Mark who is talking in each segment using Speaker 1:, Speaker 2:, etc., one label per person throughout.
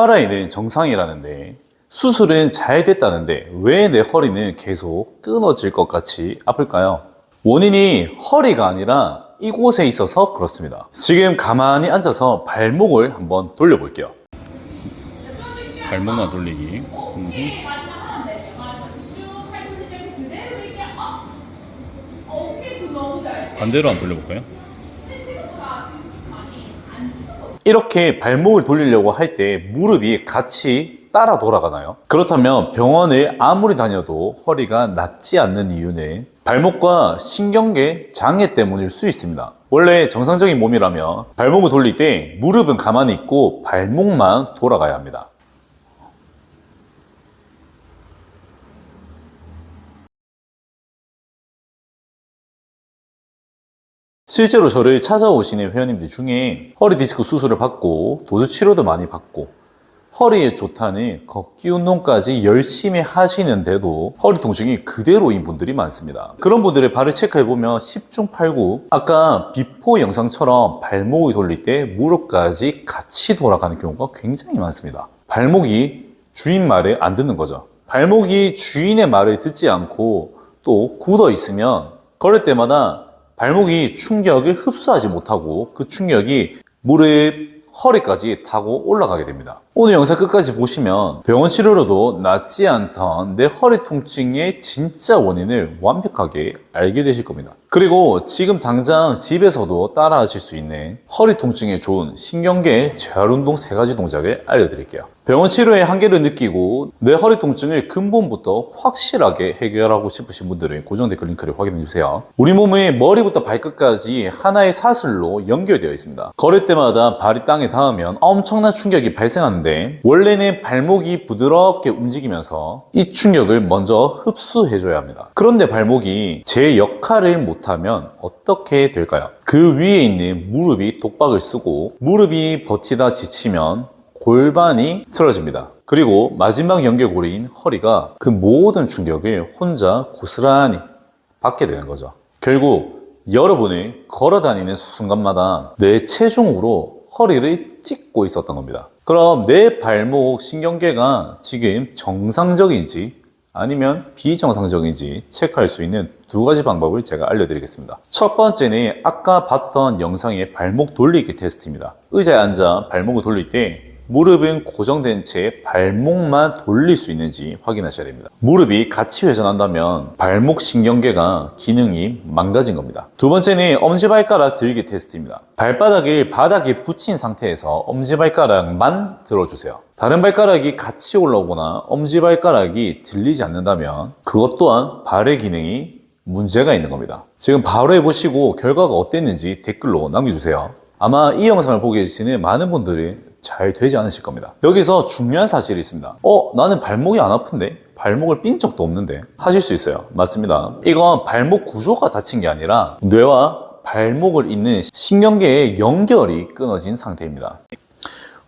Speaker 1: MRI는 정상이라는데 수술은 잘 됐다는데 왜 내 허리는 계속 끊어질 것 같이 아플까요? 원인이 허리가 아니라 이곳에 있어서 그렇습니다. 지금 가만히 앉아서 발목을 한번 돌려볼게요. 발목만 돌리기. 반대로 한번 돌려볼까요? 이렇게 발목을 돌리려고 할 때 무릎이 같이 따라 돌아가나요? 그렇다면 병원을 아무리 다녀도 허리가 낫지 않는 이유는 발목과 신경계 장애 때문일 수 있습니다. 원래 정상적인 몸이라면 발목을 돌릴 때 무릎은 가만히 있고 발목만 돌아가야 합니다. 실제로 저를 찾아오시는 회원님들 중에 허리 디스크 수술을 받고 도수 치료도 많이 받고 허리에 좋다는 걷기 운동까지 열심히 하시는데도 허리 통증이 그대로인 분들이 많습니다. 그런 분들의 발을 체크해보면 10중 8구 아까 비포 영상처럼 발목을 돌릴 때 무릎까지 같이 돌아가는 경우가 굉장히 많습니다. 발목이 주인 말을 안 듣는 거죠. 발목이 주인의 말을 듣지 않고 또 굳어 있으면 걸을 때마다 발목이 충격을 흡수하지 못하고 그 충격이 무릎, 허리까지 타고 올라가게 됩니다. 오늘 영상 끝까지 보시면 병원 치료로도 낫지 않던 내 허리 통증의 진짜 원인을 완벽하게 알게 되실 겁니다. 그리고 지금 당장 집에서도 따라 하실 수 있는 허리 통증에 좋은 신경계 재활운동 3가지 동작을 알려드릴게요. 병원 치료의 한계를 느끼고 내 허리 통증을 근본부터 확실하게 해결하고 싶으신 분들은 고정 댓글 링크를 확인해주세요. 우리 몸의 머리부터 발끝까지 하나의 사슬로 연결되어 있습니다. 걸을 때마다 발이 땅에 닿으면 엄청난 충격이 발생하는데 원래는 발목이 부드럽게 움직이면서 이 충격을 먼저 흡수해줘야 합니다. 그런데 발목이 제 역할을 못하면 어떻게 될까요? 그 위에 있는 무릎이 독박을 쓰고 무릎이 버티다 지치면 골반이 틀어집니다. 그리고 마지막 연결고리인 허리가 그 모든 충격을 혼자 고스란히 받게 되는 거죠. 결국 여러분이 걸어다니는 순간마다 내 체중으로 허리를 찢고 있었던 겁니다. 그럼 내 발목 신경계가 지금 정상적인지 아니면 비정상적인지 체크할 수 있는 2가지 방법을 제가 알려드리겠습니다. 첫 번째는 아까 봤던 영상의 발목 돌리기 테스트입니다. 의자에 앉아 발목을 돌릴 때 무릎은 고정된 채 발목만 돌릴 수 있는지 확인하셔야 됩니다. 무릎이 같이 회전한다면 발목 신경계가 기능이 망가진 겁니다. 두 번째는 엄지발가락 들기 테스트입니다. 발바닥을 바닥에 붙인 상태에서 엄지발가락만 들어주세요. 다른 발가락이 같이 올라오거나 엄지발가락이 들리지 않는다면 그것 또한 발의 기능이 문제가 있는 겁니다. 지금 바로 해보시고 결과가 어땠는지 댓글로 남겨주세요. 아마 이 영상을 보고 계시는 많은 분들이 잘 되지 않으실 겁니다. 여기서 중요한 사실이 있습니다. 나는 발목이 안 아픈데? 발목을 삔 적도 없는데? 하실 수 있어요. 맞습니다. 이건 발목 구조가 다친 게 아니라 뇌와 발목을 잇는 신경계의 연결이 끊어진 상태입니다.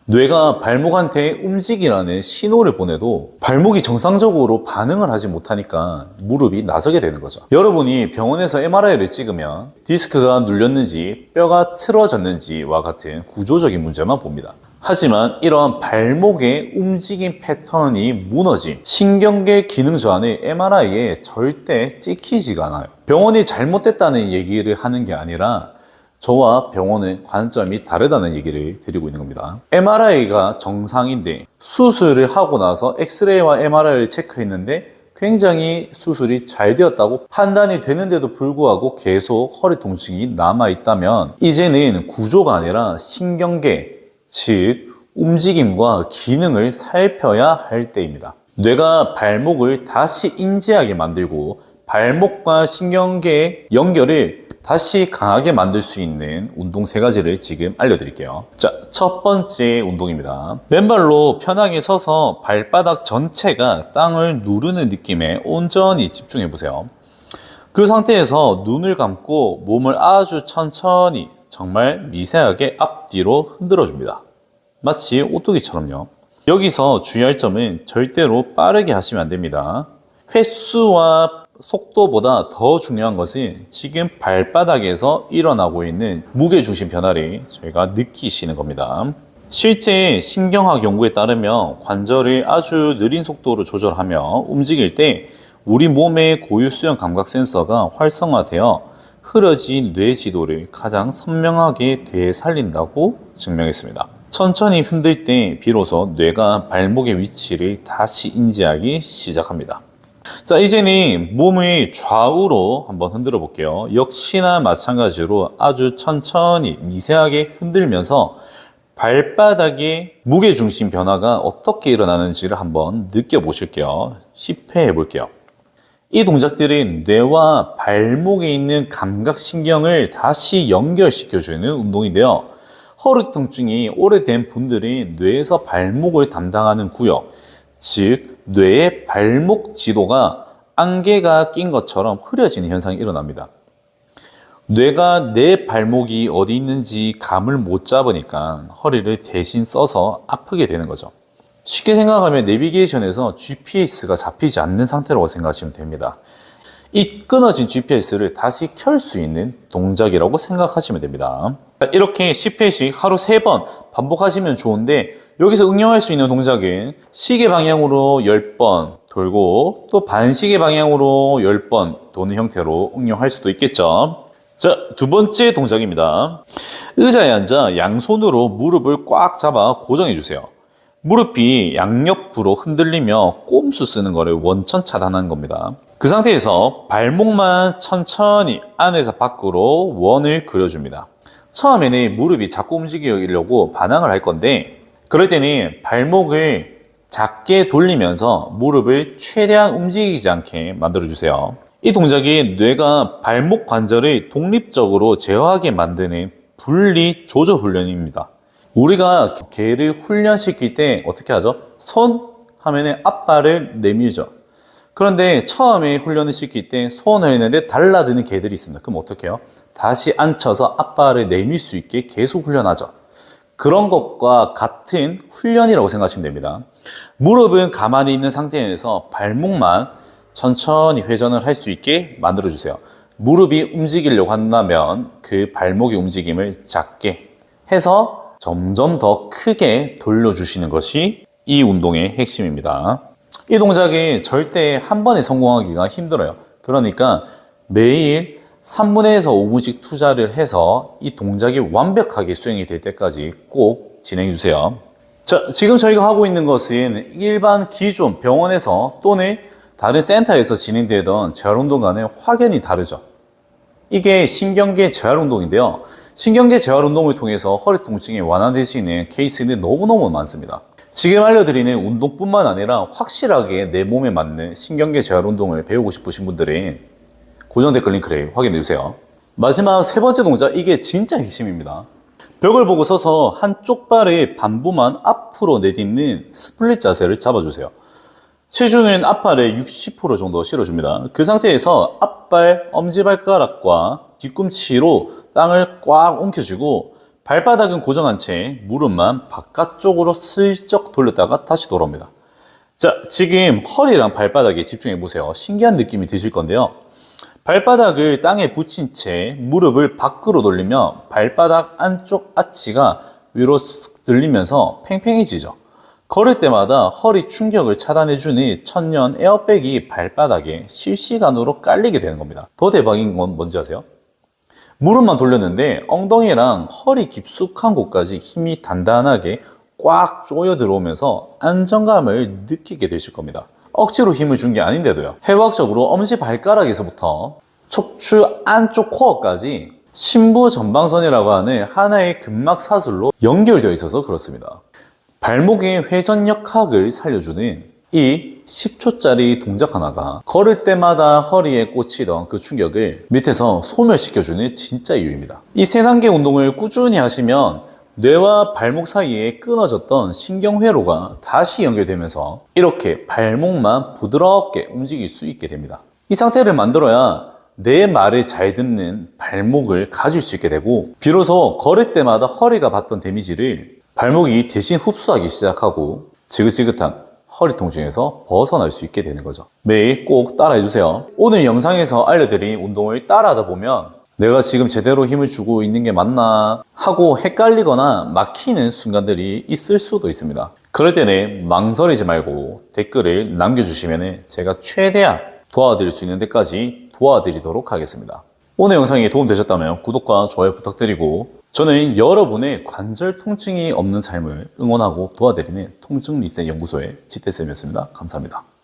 Speaker 1: 뇌가 발목한테 움직이라는 신호를 보내도 발목이 정상적으로 반응을 하지 못하니까 무릎이 나서게 되는 거죠. 여러분이 병원에서 MRI를 찍으면 디스크가 눌렸는지 뼈가 틀어졌는지와 같은 구조적인 문제만 봅니다. 하지만 이러한 발목의 움직임 패턴이 무너진 신경계 기능 저하는 MRI에 절대 찍히지가 않아요. 병원이 잘못됐다는 얘기를 하는 게 아니라 저와 병원은 관점이 다르다는 얘기를 드리고 있는 겁니다. MRI가 정상인데 수술을 하고 나서 엑스레이와 MRI를 체크했는데 굉장히 수술이 잘 되었다고 판단이 되는데도 불구하고 계속 허리 통증이 남아있다면 이제는 구조가 아니라 신경계, 즉 움직임과 기능을 살펴야 할 때입니다. 뇌가 발목을 다시 인지하게 만들고 발목과 신경계의 연결을 다시 강하게 만들 수 있는 운동 3가지를 지금 알려드릴게요. 자, 첫 번째 운동입니다. 맨발로 편하게 서서 발바닥 전체가 땅을 누르는 느낌에 온전히 집중해 보세요. 그 상태에서 눈을 감고 몸을 아주 천천히 정말 미세하게 앞뒤로 흔들어 줍니다. 마치 오뚜기처럼요. 여기서 주의할 점은 절대로 빠르게 하시면 안 됩니다. 횟수와 속도보다 더 중요한 것은 지금 발바닥에서 일어나고 있는 무게중심 변화를 저희가 느끼시는 겁니다. 실제 신경학 연구에 따르면 관절을 아주 느린 속도로 조절하며 움직일 때 우리 몸의 고유 수영 감각 센서가 활성화되어 흐려진 뇌 지도를 가장 선명하게 되살린다고 증명했습니다. 천천히 흔들 때 비로소 뇌가 발목의 위치를 다시 인지하기 시작합니다. 자, 이제는 몸을 좌우로 한번 흔들어 볼게요. 역시나 마찬가지로 아주 천천히 미세하게 흔들면서 발바닥의 무게중심 변화가 어떻게 일어나는지를 한번 느껴보실게요. 10회 해볼게요. 이 동작들은 뇌와 발목에 있는 감각신경을 다시 연결시켜주는 운동인데요. 허리 통증이 오래된 분들은 뇌에서 발목을 담당하는 구역, 즉 뇌의 발목 지도가 안개가 낀 것처럼 흐려지는 현상이 일어납니다. 뇌가 내 발목이 어디 있는지 감을 못 잡으니까 허리를 대신 써서 아프게 되는 거죠. 쉽게 생각하면 내비게이션에서 GPS가 잡히지 않는 상태라고 생각하시면 됩니다. 이 끊어진 GPS를 다시 켤 수 있는 동작이라고 생각하시면 됩니다. 이렇게 10회씩 하루 3번 반복하시면 좋은데, 여기서 응용할 수 있는 동작은 시계 방향으로 10번 돌고 또 반시계 방향으로 10번 도는 형태로 응용할 수도 있겠죠. 자, 두 번째 동작입니다. 의자에 앉아 양손으로 무릎을 꽉 잡아 고정해 주세요. 무릎이 양옆으로 흔들리며 꼼수 쓰는 것을 원천 차단하는 겁니다. 그 상태에서 발목만 천천히 안에서 밖으로 원을 그려줍니다. 처음에는 무릎이 자꾸 움직이려고 반항을 할 건데, 그럴 때는 발목을 작게 돌리면서 무릎을 최대한 움직이지 않게 만들어주세요. 이 동작이 뇌가 발목 관절을 독립적으로 제어하게 만드는 분리 조절 훈련입니다. 우리가 개를 훈련시킬 때 어떻게 하죠? 손 하면은 앞발을 내밀죠. 그런데 처음에 훈련을 시킬 때 손을 했는데 달라드는 개들이 있습니다. 그럼 어떻게 해요? 다시 앉혀서 앞발을 내밀 수 있게 계속 훈련하죠. 그런 것과 같은 훈련이라고 생각하시면 됩니다. 무릎은 가만히 있는 상태에서 발목만 천천히 회전을 할 수 있게 만들어주세요. 무릎이 움직이려고 한다면 그 발목의 움직임을 작게 해서 점점 더 크게 돌려주시는 것이 이 운동의 핵심입니다. 이 동작이 절대 한 번에 성공하기가 힘들어요. 그러니까 매일 3분에서 5분씩 투자를 해서 이 동작이 완벽하게 수행이 될 때까지 꼭 진행해 주세요. 자, 지금 저희가 하고 있는 것은 일반 기존 병원에서 또는 다른 센터에서 진행되던 재활운동과는 확연히 다르죠. 이게 신경계 재활운동인데요. 신경계 재활운동을 통해서 허리 통증이 완화되시는 케이스는 너무너무 많습니다. 지금 알려드리는 운동뿐만 아니라 확실하게 내 몸에 맞는 신경계 재활운동을 배우고 싶으신 분들은 고정 댓글 링크를 확인해주세요. 마지막 세 번째 동작, 이게 진짜 핵심입니다. 벽을 보고 서서 한쪽 발의 반부만 앞으로 내딛는 스플릿 자세를 잡아주세요. 체중은 앞발에 60% 정도 실어줍니다. 그 상태에서 앞발, 엄지발가락과 뒤꿈치로 땅을 꽉 옮겨주고 발바닥은 고정한 채 무릎만 바깥쪽으로 슬쩍 돌렸다가 다시 돌아옵니다. 자, 지금 허리랑 발바닥에 집중해 보세요. 신기한 느낌이 드실 건데요. 발바닥을 땅에 붙인 채 무릎을 밖으로 돌리며 발바닥 안쪽 아치가 위로 쓱 들리면서 팽팽해지죠. 걸을 때마다 허리 충격을 차단해주는 천년 에어백이 발바닥에 실시간으로 깔리게 되는 겁니다. 더 대박인 건 뭔지 아세요? 무릎만 돌렸는데 엉덩이랑 허리 깊숙한 곳까지 힘이 단단하게 꽉 조여 들어오면서 안정감을 느끼게 되실 겁니다. 억지로 힘을 준 게 아닌데도요. 해부학적으로 엄지발가락에서부터 척추 안쪽 코어까지 심부전방선이라고 하는 하나의 근막사슬로 연결되어 있어서 그렇습니다. 발목의 회전력학을 살려주는 이 10초짜리 동작 하나가 걸을 때마다 허리에 꽂히던 그 충격을 밑에서 소멸시켜주는 진짜 이유입니다. 이 3단계 운동을 꾸준히 하시면 뇌와 발목 사이에 끊어졌던 신경회로가 다시 연결되면서 이렇게 발목만 부드럽게 움직일 수 있게 됩니다. 이 상태를 만들어야 내 말을 잘 듣는 발목을 가질 수 있게 되고, 비로소 걸을 때마다 허리가 받던 데미지를 발목이 대신 흡수하기 시작하고 지긋지긋한 허리 통증에서 벗어날 수 있게 되는 거죠. 매일 꼭 따라해 주세요. 오늘 영상에서 알려드린 운동을 따라하다 보면 내가 지금 제대로 힘을 주고 있는 게 맞나 하고 헷갈리거나 막히는 순간들이 있을 수도 있습니다. 그럴 때는 망설이지 말고 댓글을 남겨주시면 제가 최대한 도와드릴 수 있는 데까지 도와드리도록 하겠습니다. 오늘 영상이 도움되셨다면 구독과 좋아요 부탁드리고, 저는 여러분의 관절 통증이 없는 삶을 응원하고 도와드리는 통증 리셋 연구소의 지태쌤이었습니다. 감사합니다.